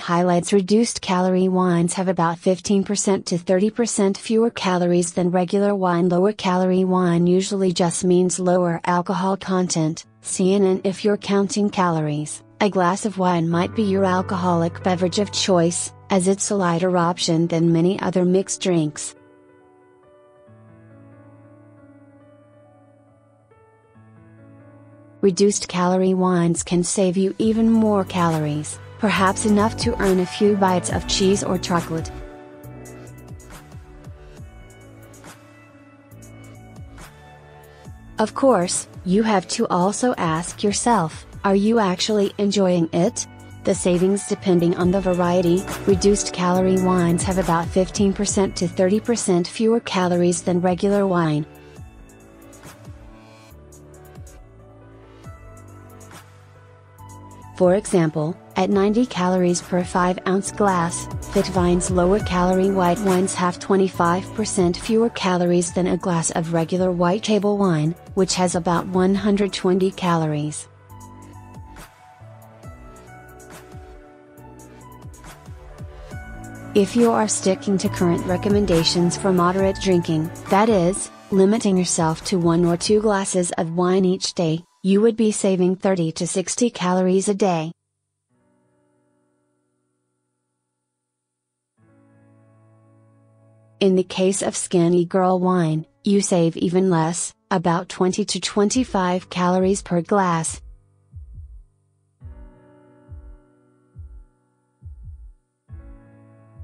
highlights reduced calorie wines have about 15% to 30% fewer calories than regular wine. Lower calorie wine usually just means lower alcohol content, and if you're counting calories, a glass of wine might be your alcoholic beverage of choice, as it's a lighter option than many other mixed drinks. Reduced-calorie wines can save you even more calories, perhaps enough to earn a few bites of cheese or chocolate. Of course, you have to also ask yourself, are you actually enjoying it? The savings depending on the variety. Reduced-calorie wines have about 15% to 30% fewer calories than regular wine. For example, at 90 calories per 5-ounce glass, FitVine's lower-calorie white wines have 25% fewer calories than a glass of regular white table wine, which has about 120 calories. If you are sticking to current recommendations for moderate drinking, that is, limiting yourself to 1 or 2 glasses of wine each day, you would be saving 30 to 60 calories a day. In the case of Skinnygirl wine, you save even less, about 20 to 25 calories per glass.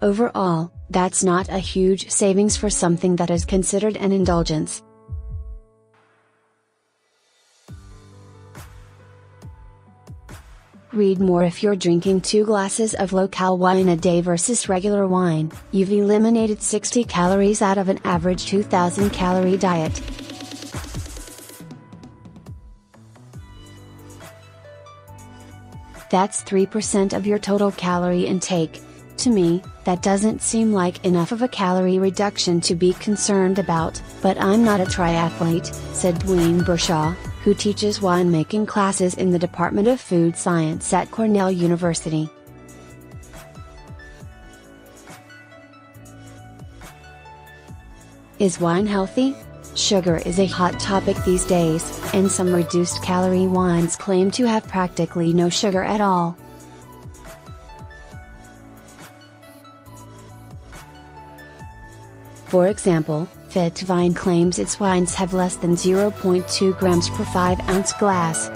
Overall, that's not a huge savings for something that is considered an indulgence. Read more. If you're drinking 2 glasses of low-cal wine a day versus regular wine, you've eliminated 60 calories out of an average 2,000 calorie diet. That's 3% of your total calorie intake. To me, that doesn't seem like enough of a calorie reduction to be concerned about, but I'm not a triathlete, said Dwayne Bershaw, who teaches winemaking classes in the Department of Food Science at Cornell University. Is wine healthy? Sugar is a hot topic these days, and some reduced-calorie wines claim to have practically no sugar at all. For example, FitVine claims its wines have less than 0.2 grams per 5-ounce glass.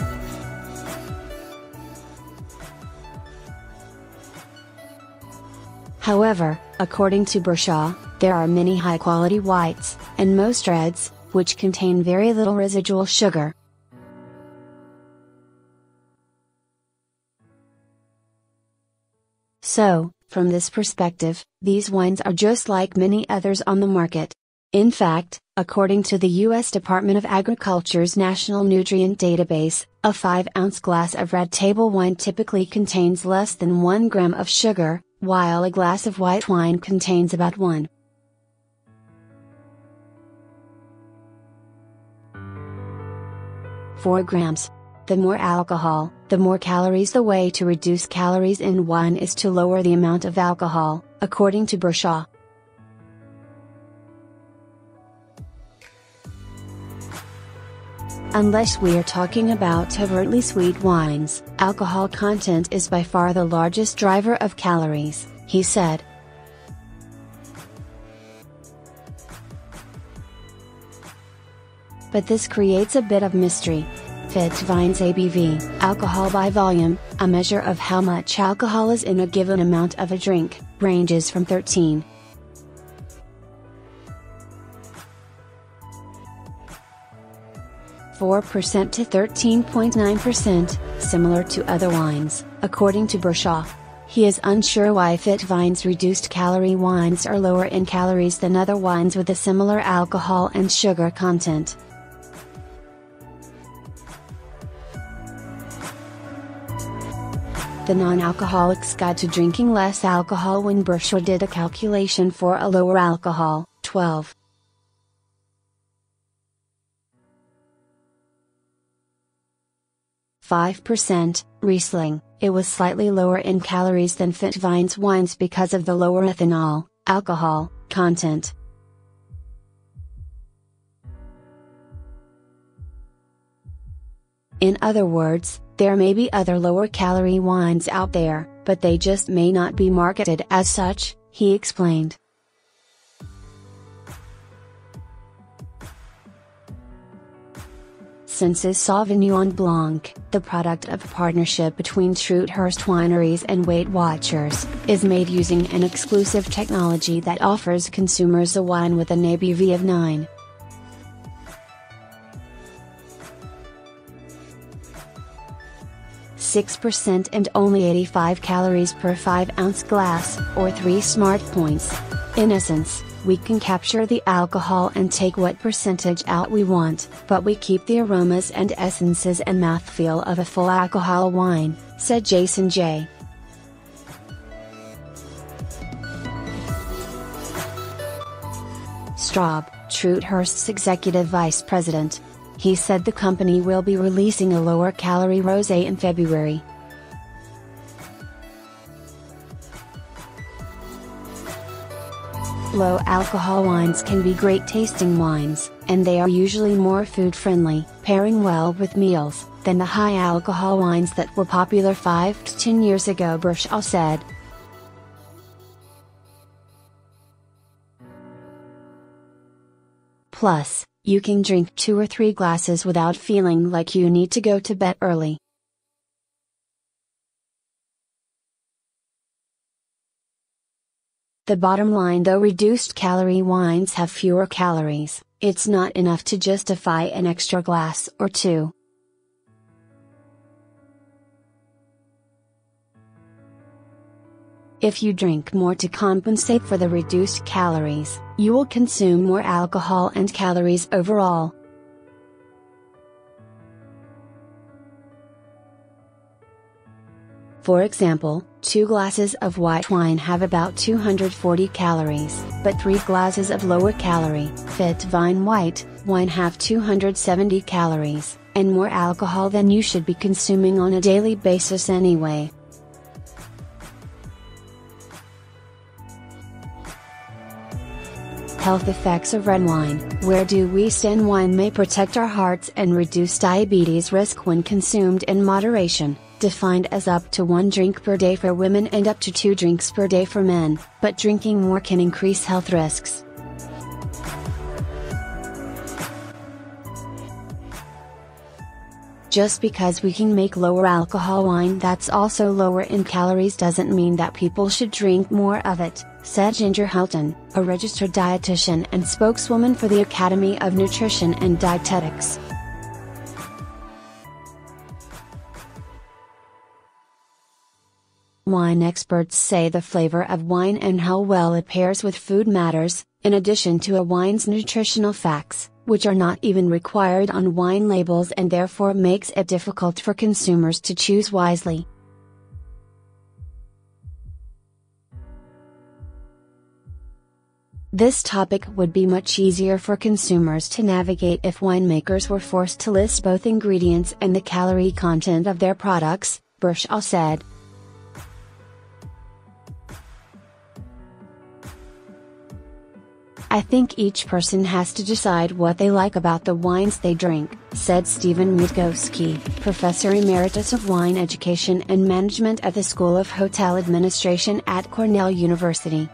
However, according to Bershaw, there are many high-quality whites, and most reds, which contain very little residual sugar. So, from this perspective, these wines are just like many others on the market. In fact, according to the U.S. Department of Agriculture's National Nutrient Database, a 5-ounce glass of red table wine typically contains less than 1 gram of sugar, while a glass of white wine contains about 1. "4 grams. The more alcohol, the more calories." The way to reduce calories in wine is to lower the amount of alcohol, according to Bershaw. Unless we are talking about overtly sweet wines, alcohol content is by far the largest driver of calories, he said. But this creates a bit of mystery. FitVine's ABV, alcohol by volume, a measure of how much alcohol is in a given amount of a drink, ranges from 13. 4% to 13.9%, similar to other wines, according to Bershaw. He is unsure why FitVine's reduced-calorie wines are lower in calories than other wines with a similar alcohol and sugar content. The Non-Alcoholic's Guide to Drinking Less Alcohol. When Bershaw did a calculation for a lower alcohol, 12. 5%, Riesling. It was slightly lower in calories than FitVine's wines because of the lower ethanol, alcohol, content. In other words, there may be other lower-calorie wines out there, but they just may not be marketed as such, he explained. Since is Sauvignon Blanc, the product of a partnership between Truthurst Wineries and Weight Watchers, is made using an exclusive technology that offers consumers a wine with an ABV of 9.6% and only 85 calories per 5-ounce glass, or 3 smart points. In essence, we can capture the alcohol and take what percentage out we want, but we keep the aromas and essences and mouthfeel of a full alcohol wine, said Jason J. Straub, Truthurst's executive vice president. He said the company will be releasing a lower-calorie rosé in February. Low-alcohol wines can be great-tasting wines, and they are usually more food-friendly, pairing well with meals, than the high-alcohol wines that were popular 5 to 10 years ago, Bershaw said. Plus, you can drink 2 or 3 glasses without feeling like you need to go to bed early. The bottom line, though reduced-calorie wines have fewer calories, it's not enough to justify an extra glass or 2. If you drink more to compensate for the reduced calories, you will consume more alcohol and calories overall. For example, 2 glasses of white wine have about 240 calories, but 3 glasses of lower-calorie, FitVine white wine have 270 calories, and more alcohol than you should be consuming on a daily basis anyway. Health effects of red wine. Where do we stand? Wine may protect our hearts and reduce diabetes risk when consumed in moderation, defined as up to 1 drink per day for women and up to 2 drinks per day for men, but drinking more can increase health risks. Just because we can make lower alcohol wine that's also lower in calories doesn't mean that people should drink more of it, said Ginger Helton, a registered dietitian and spokeswoman for the Academy of Nutrition and Dietetics. Wine experts say the flavor of wine and how well it pairs with food matters, in addition to a wine's nutritional facts, which are not even required on wine labels and therefore makes it difficult for consumers to choose wisely. This topic would be much easier for consumers to navigate if winemakers were forced to list both ingredients and the calorie content of their products, Bershaw said. I think each person has to decide what they like about the wines they drink, said Stephen Mitkowski, Professor Emeritus of Wine Education and Management at the School of Hotel Administration at Cornell University.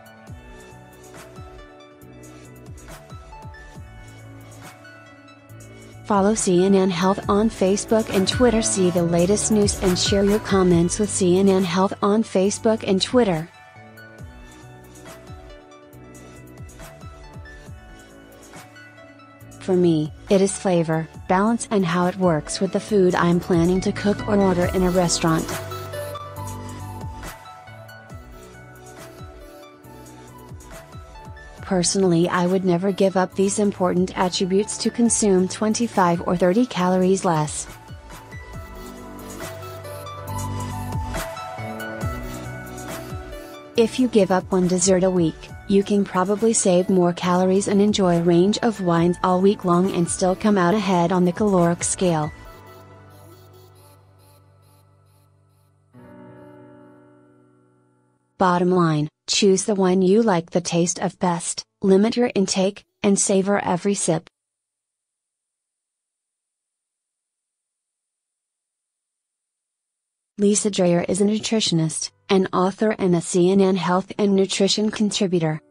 Follow CNN Health on Facebook and Twitter. See the latest news and share your comments with CNN Health on Facebook and Twitter. For me, it is flavor, balance and how it works with the food I'm planning to cook or order in a restaurant. Personally, I would never give up these important attributes to consume 25 or 30 calories less. If you give up 1 dessert a week, you can probably save more calories and enjoy a range of wines all week long and still come out ahead on the caloric scale. Bottom line, choose the wine you like the taste of best, limit your intake, and savor every sip. Lisa Dreyer is a nutritionist, an author and a CNN health and nutrition contributor.